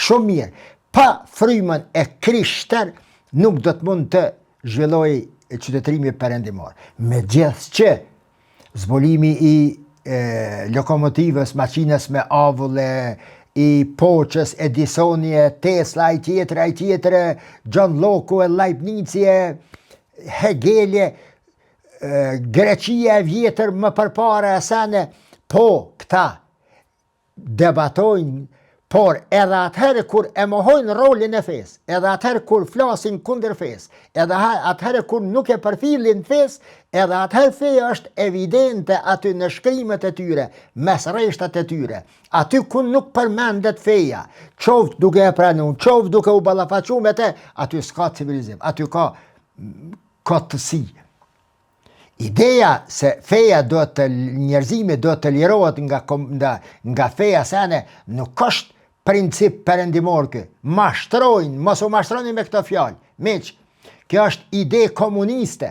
A: Shumë mirë. Pa frymën e krishter nuk do të mund të zhvillojë qytetërimi perëndimor. Megjithëse zbulimi i lokomotivës, makinës me avulle, i Poçës, Edisoni, Tesla, ai tjetër, John Locke, Leibnizi, Hegeli, Greqia e vjetër më përpara e sene, po këta debatojnë, por edhe atëherë kur e mohojnë rolin e fesë, edhe atëherë kur flasin kundër fesë, edhe atëherë kur nuk e përfillin fesë, edhe atëherë feja është evidente aty në shkrimet e tyre, mes rreshtat e tyre, aty ku nuk përmendet feja, qoftë duke e pranuar, qoftë duke u ballafaquar me te, aty s'ka civilizim, aty ka kotësi. Ideja se feja njerëzimi do të lirohet nga feja sene nuk është princip perëndimor kë. Mashtrojnë, mos u mashtroni me këtë fjalë. Miq, kjo është ide komuniste,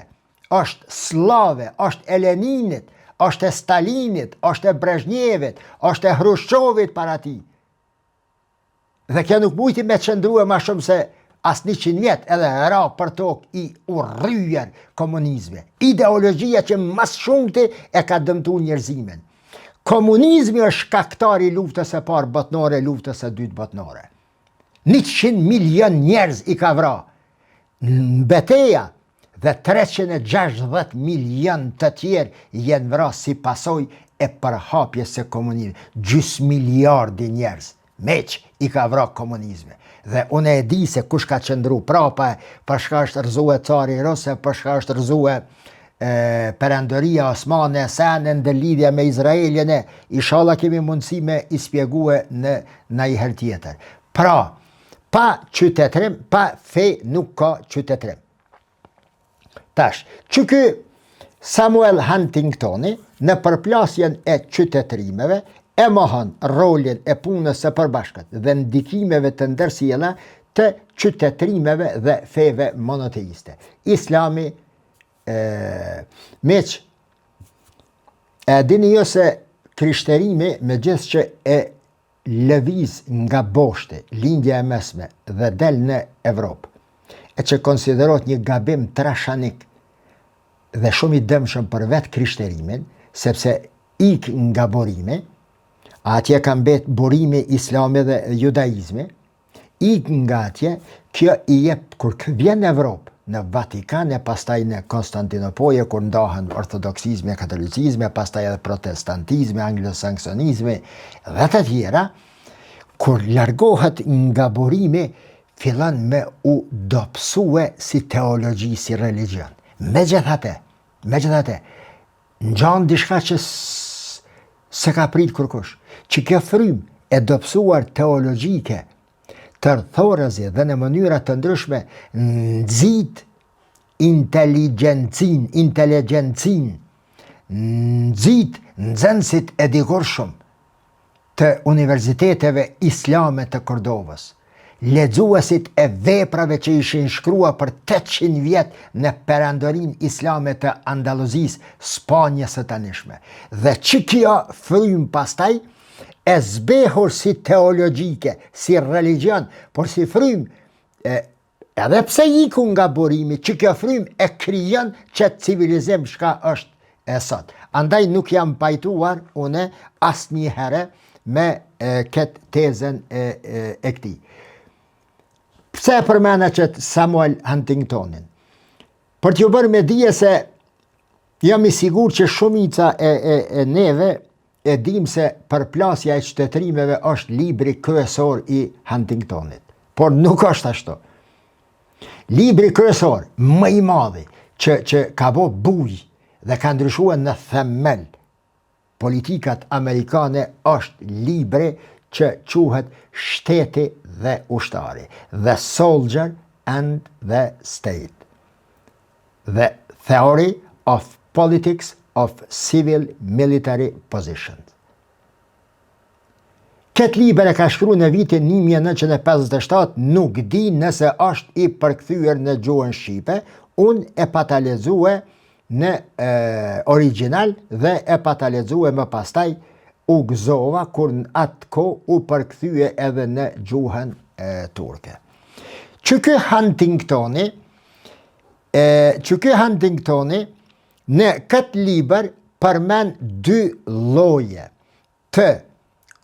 A: është slave, është e Leninit, është e Stalinit, është e Brezhnevit, është e Hrushqovit para tij. Dhe kjo nuk mujti me qëndrua ma shumë se as 100 vjet, edhe ra për tokë i urryer komunizmi. Ideologjia që mas shumti e ka dëmtuar njerëzimin. Komunizmi është shkaktari i luftës së parë botnore, luftës së dytë botnore. 100 milion njerëz i ka vrarë. Betejë dhe 360 milion të tjerë janë vrarë si pasojë e përhapjes së komunizmit. Gjysmë miliardi njerëz, meq i ka vrarë komunizmi. Dhe unë e di se kush ka qëndru prapa, përshka është rëzue cari Ruse, përshka është rëzue Perandoria Osmane, sene në lidhja me Izraelin, inshallah kemi mundësi me i spjegue në i herë tjetër. Pra, pa qytetrim, pa fe nuk ka qytetrim. Tash, që ky Samuel Huntingtoni në përplasjen e qytetrimeve e mohon rolin e punës së përbashkët dhe ndikimeve të ndërsjella të qytetrimeve dhe feve monoteiste. Islami, meq, e dini jo se krishterimi me gjithë që e lëviz nga boshti, lindja e mesme dhe del në Evropë, e që konsiderot një gabim trashanik dhe shumë i dëmshëm për vetë krishterimin, sepse ik nga burimi, atje ka mbet burimi islami dhe judaizmi, ik nga atje, kjo i jep, kur vjen në Evropë, në Vatikan e pastaj në Konstantinopoje, kur ndahen ortodoksizmi, katolicizmi, pastaj edhe protestantizmi, anglosaksonizmi dhe të tjera, kur largohet nga burimi, fillan me u dobësue si teologji, si religion. Megjithatë, ngjan diçka që se ka prit kurkush, që kjo frym e dobësuar teologjike, tërthorëzi dhe në mënyra të ndryshme nxit inteligjencin, nxit nxënësit e dikurshëm të universiteteve islame të Kordovës, lexuesit e veprave që ishin shkrua për 800 vjet në perandorin islame të Andaluzis, Spanjës së tanishme. Dhe që kjo frym pastaj e zbehur si teologjike, si religion, por si frym, edhe pse iku nga burimi, që kjo frym e krijon që civilizim shka është e sot. Andaj nuk jam pajtuar une asnjëherë me këtë tezën e këtij. Pse përmena që Samuel Huntingtonin? Për t'ju bërë me dije se jam i sigur që shumica e neve e dim se përplasja e qytetrimeve është libri kryesor i Huntingtonit. Por nuk është ashtu. Libri kryesor, më i madhi, që ka bo buj dhe ka ndryshua në themel politikat amerikane, është libri që quhet Shteti dhe Ushtari, The Soldier and the State, The Theory of Politics of Civil Military Positions. Këtë libër e ka shkruar në vitin 1957, nuk di nëse është i përkthyer në gjuhën shqipe, unë e pata lexue në original dhe e pata lexue më pastaj u gëzova kur në atë kohë u përkthye edhe në gjuhën turke. Që ky Huntingtoni në këtë libër përmend 2 lloje të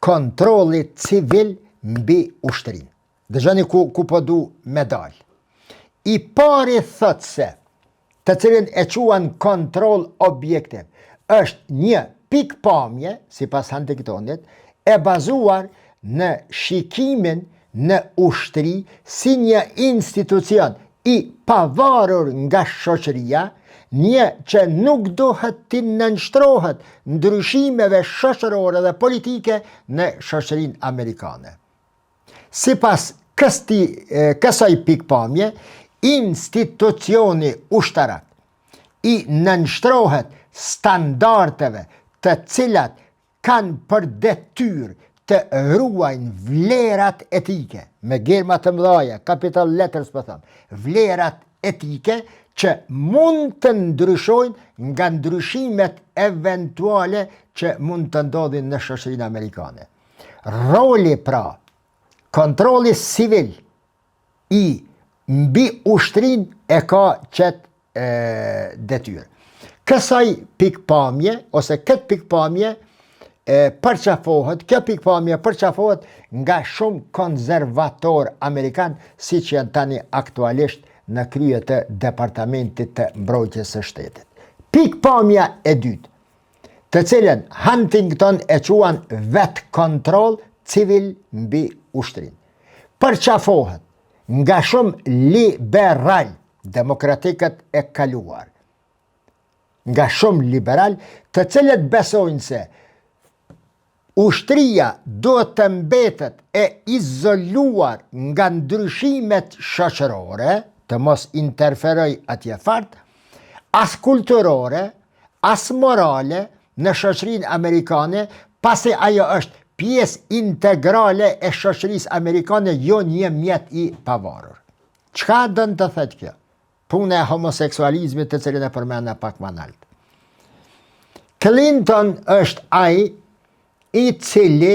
A: kontrollit civil mbi ushtrinë. Dëgjoni ku po du me dal. I pari thot se, të cilin e quan kontroll objektiv, është një pikpamje, si pas Huntingtonit, e bazuar në shikimin në ushtri si një institucion i pavarur nga shoqëria, një që nuk duhet të nënshtrohet ndryshimeve shoqërore dhe politike në shoqërinë amerikane. Si pas kësaj pikpamje, institucioni ushtarak i nënshtrohet standardeve të cilat kanë për detyrë të ruajnë vlerat etike, me gjerma të mëdhaja, capital letters po them, vlerat etike që mund të ndryshojnë nga ndryshimet eventuale që mund të ndodhin në shoqërinë amerikane. Roli pra, kontrolli civil i mbi ushtrin e ka qëtë detyrë. Kësaj pikpamje, ose këtë pikpamje, kjo pikpamje përqafohet nga shumë konservator amerikan, si që janë tani aktualisht në krye të Departamentit të Mbrojtjes së Shtetit. Pikpamja e dytë, të cilën Huntington e quan vetë kontroll civil mbi ushtrin, përqafohet nga shumë liberal, demokratikët e kaluar, nga shumë liberal, të cilët besojnë se ushtria duhet të mbetet e izoluar nga ndryshimet shoqërore, të mos interferoj atje fart, as kulturore, as morale në shoqërinë amerikane, pasi ajo është pjesë integrale e shoqërisë amerikane, jo një mjet i pavarur. Çka dënë të thëtë kjo? Puna e homoseksualizmit të cilin e përmenda pak më lart. Clinton është ai i cili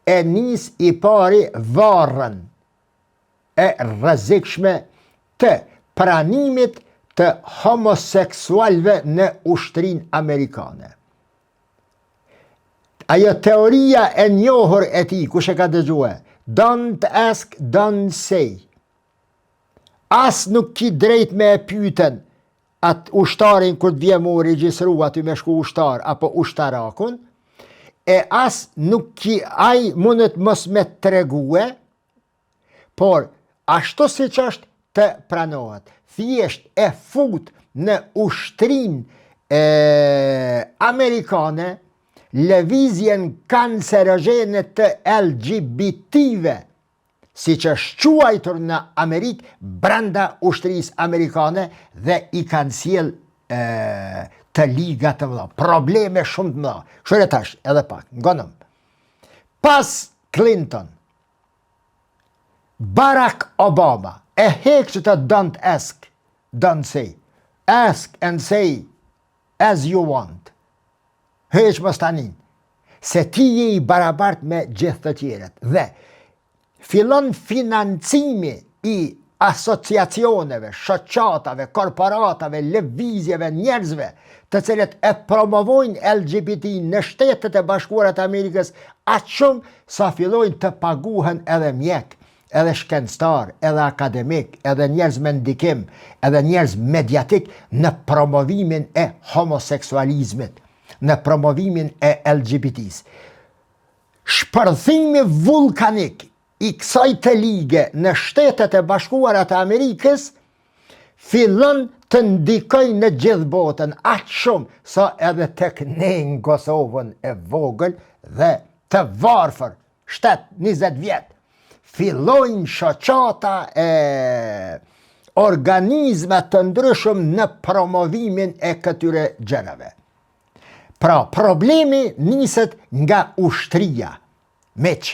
A: e nis i pari varrën e rrezikshme të pranimit të homoseksualve në ushtrinë amerikane. Ajo teoria e njohur e tij, kush e ka dëgjuar? Don't ask, don't say. As nuk ki drejt me e pyeten atë ushtarin kur të vje mu regjistru aty me shku ushtar apo ushtarakun, e as nuk ki aj mundet mos me tregue, por ashtu si që është të pranohet. Thjesht e fut në ushtrin amerikane lëvizjen kancerogene të LGBT-ve, si që shquajtur në Amerikë brenda ushtrisë amerikane dhe i kanë sjell të liga të mëdha, probleme shumë të mëdha. Kështu tash, edhe pak, ngonëm. Pas Clinton, Barack Obama e hek që të don't ask, don't say. Ask and say as you want. Heq mos tani, se ti je i barabart me gjithë të tjerët. Dhe fillon financimi i asociacioneve, shoqatave, korporatave, lëvizjeve, njerëzve, të cilët e promovojnë LGBT në Shtetet e Bashkuara të Amerikës, aq shumë sa fillojnë të paguhen edhe mjek, edhe shkencëtar, edhe akademik, edhe njerëz me ndikim, edhe njerëz mediatik në promovimin e homoseksualizmit, në promovimin e LGBT-s. Shpërthimi vulkanik i kësaj të ligë në Shtetet e Bashkuara të Amerikës fillon të ndikoj në gjithë botën, aq shumë sa edhe tek ne në Kosovën e vogël dhe të varfër, 7-20 vjet, fillojnë shoqata e organizme të ndryshëm në promovimin e këtyre gjërave. Pra, problemi niset nga ushtria. Meq,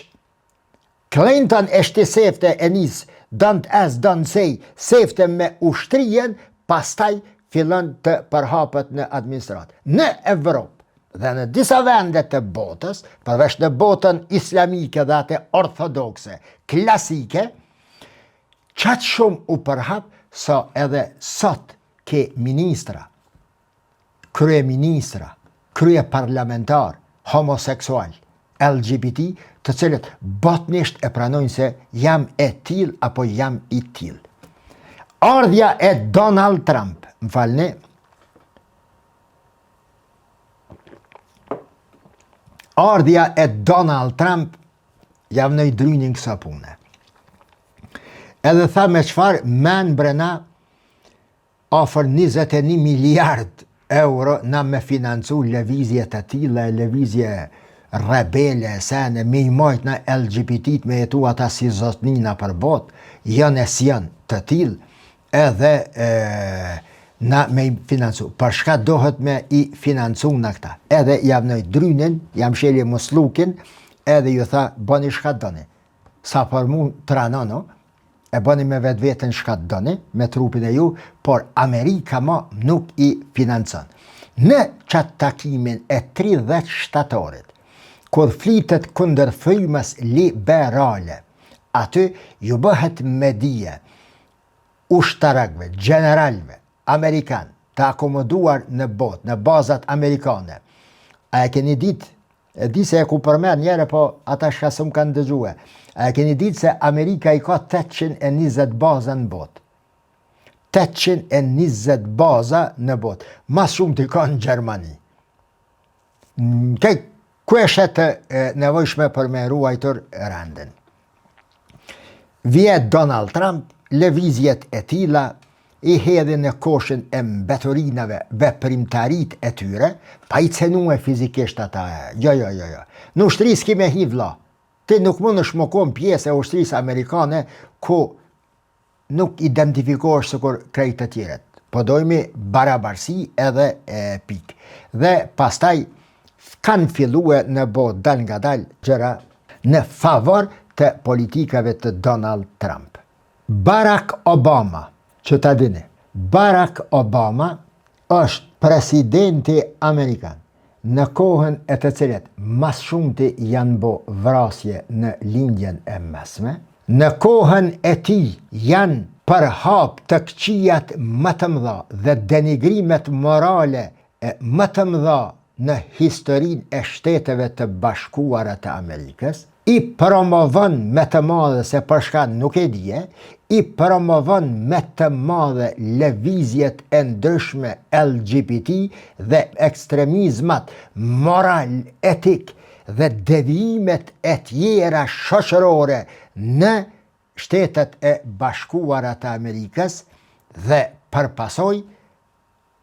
A: Clinton e shti sefte e nis, don't ask, don't say, sefte me ushtrien, pastaj fillon të përhapet në administratë. Në Evropë dhe në disa vendet të botës, përveç në botën islamike dhe atë ortodokse, klasike, qatë shumë u përhap sa edhe sot ke ministra, krye ministra, krye parlamentar, homoseksual, LGBT, të cilët botnisht e pranojnë se jam e till apo jam i till. Ardhja e Donald Trump, më falni, ardhja e Donald Trump javnoj drynin kësa pune. Edhe tha me qfar men brena ofër 21 miliard euro na me financu lëvizje të tilla, lëvizje rebele, sene, me i majt në LGBT me jetu ata si zotnina për bot, janë e sjan të till, edhe na me i financu. Për shka dohet me i financu në këta. Edhe javnoj drynin, jam sheli muslukin, edhe ju tha, bani shka doni. Sa për mu të ranono, e bani me vetë vetën shka doni, me trupin e ju, por Amerika ma nuk i financon. Në qatë takimin e 30 shtatorit, kur flitet kundër frymës liberale, aty ju bëhet media ushtarakve, generalve, amerikan, të akomoduar në botë, në bazat amerikane. A e keni ditë, e di se e ku përmen njere, po ata shka së më kanë dëgjue, a e keni ditë se Amerika i ka 820 baza në botë. 820 baza në botë. Mas shumë të ka në Gjermani. Kueshet nevojshme për me ruajtur randin. Vjet Donald Trump, lëvizjet e tilla, i hedhin në koshin e mbeturinave veprimtarit e tyre, pa i cenue fizikisht ata. Jo. Në ushtri s'ki me hi vlla. Ti nuk mund është më kon pjesë e ushtrisë amerikane ku nuk identifikohesh sikur krejt të tjeret. Po dojmi barabarsi edhe pik. Dhe pastaj kanë fillue në botë dal nga dal gjëra në favor të politikave të Donald Trump. Barack Obama, që ta dini, Barack Obama është presidenti Amerikan në kohën e të cilet mas shumëti janë bo vrasje në lindjen e mesme, në kohën e tij janë përhap të këqijat më të mëdha dhe denigrimet morale më të mëdha në historinë e Shteteve të Bashkuara të Amerikës, i promovon me të madhe se përshka nuk e dje, i promovon me të madhe lëvizjet e ndryshme LGBT dhe ekstremizmat moral, etik dhe devijimet e tjera shoqërore në Shtetet e Bashkuara të Amerikës dhe përpasoj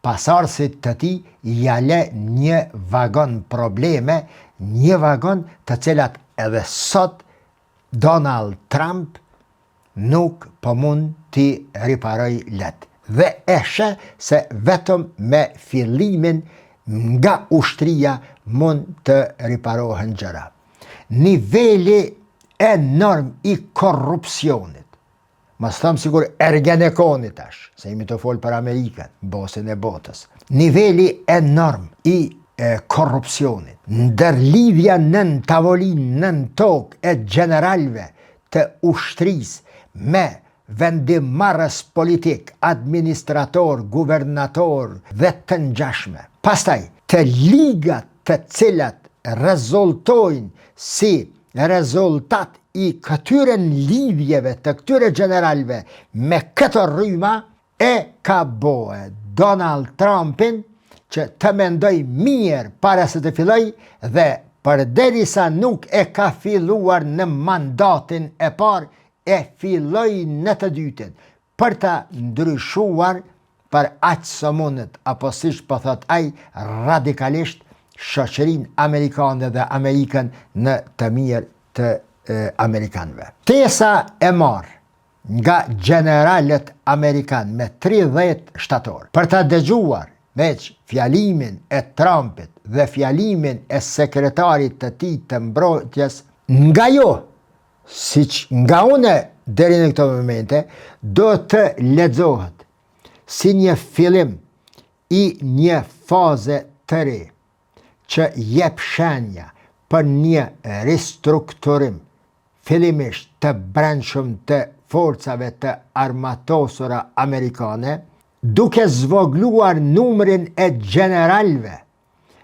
A: pasardhësit të tij jale një vagon probleme, një vagon të cilat edhe sot Donald Trump nuk po mund t'i riparoj let. Dhe eshe se vetëm me fillimin nga ushtria mund të riparohen gjëra. Niveli enorm i korrupsionit, ma së thamë sigur Ergenekoni tash, se jemi të folë për Amerikën, bosin e botës. Niveli enorm i korrupsionit, ndërlidhja nën tavolin, nën tokë e generalve të ushtrisë me vendimarrës politik, administrator, guvernator dhe të ngjashme. Pastaj, të ligat të cilat rezultojnë si rezultat i këtyre lidhjeve të këtyre generalve me këto rryma e ka boe Donald Trumpin që të mendoj mirë para se të filloj dhe përderisa nuk e ka filluar në mandatin e parë, e filloj në të dytin për të ndryshuar për aqë së mundet, apo siç po thot ai, radikalisht shoqërinë amerikane dhe Amerikën në të mirë të amerikanëve. Tesa e marë nga generalet amerikanë me 30 shtator për të dëgjuar veç fjalimin e Trumpit dhe fjalimin e sekretarit të tij të mbrojtjes, nga jo, siç nga une deri në këto momente, do të lexohet si një fillim i një faze të re që jep shenja për një ristrukturim fillimisht të brendshëm të forcave të armatosura amerikane, duke zvogluar numrin e generalve,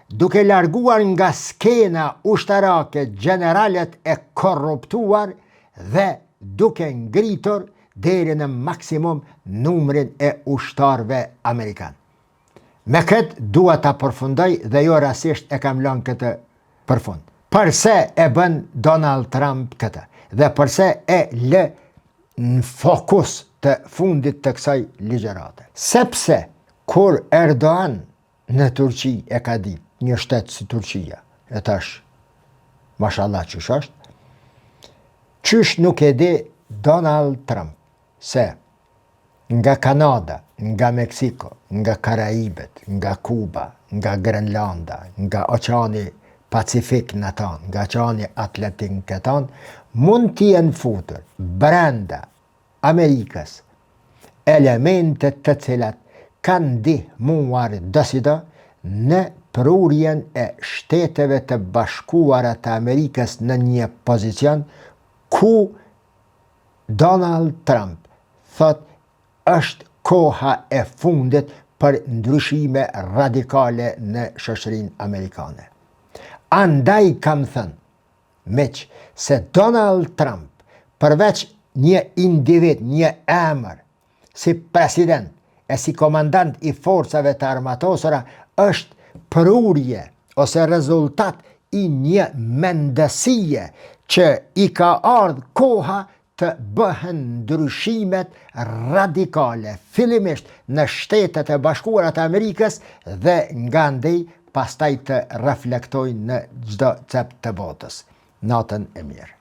A: duke larguar nga skena ushtarake generalet e korruptuar dhe duke ngritur deri në maksimum numrin e ushtarve amerikan. Me këtë dua ta përfundoj dhe jo rasisht e kam lënë këtë përfund. Përse e bën Donald Trump këtë dhe përse e lë në fokus të fundit të kësaj ligjërate. Sepse kur Erdogan në Turqi e ka ditë, një shtet si Turqia, e tash, mashallah qysh është, qysh nuk e di Donald Trump se nga Kanada, nga Meksiko, nga Karaibet, nga Kuba, nga Grenlanda, nga Oqeani Pacifik në tanë, nga Oqeani Atlantik në tanë, mund t'i jenë futur brenda Amerikës elementet të cilat kanë ndihmuar dosida në prurjen e Shteteve të Bashkuara të Amerikës në një pozicion ku Donald Trump thot është koha e fundit për ndryshime radikale në shoqërinë amerikane. Andaj kam thënë, meq, se Donald Trump, përveç një individ, një emër, si president e si komandant i forcave të armatosura, është prurje ose rezultat i një mendësie që i ka ardhur koha të bëhen ndryshimet radikale, fillimisht në Shtetet e Bashkuara të Amerikës dhe nga ndej pastaj të reflektojnë në çdo cep të botës. Natën e mirë.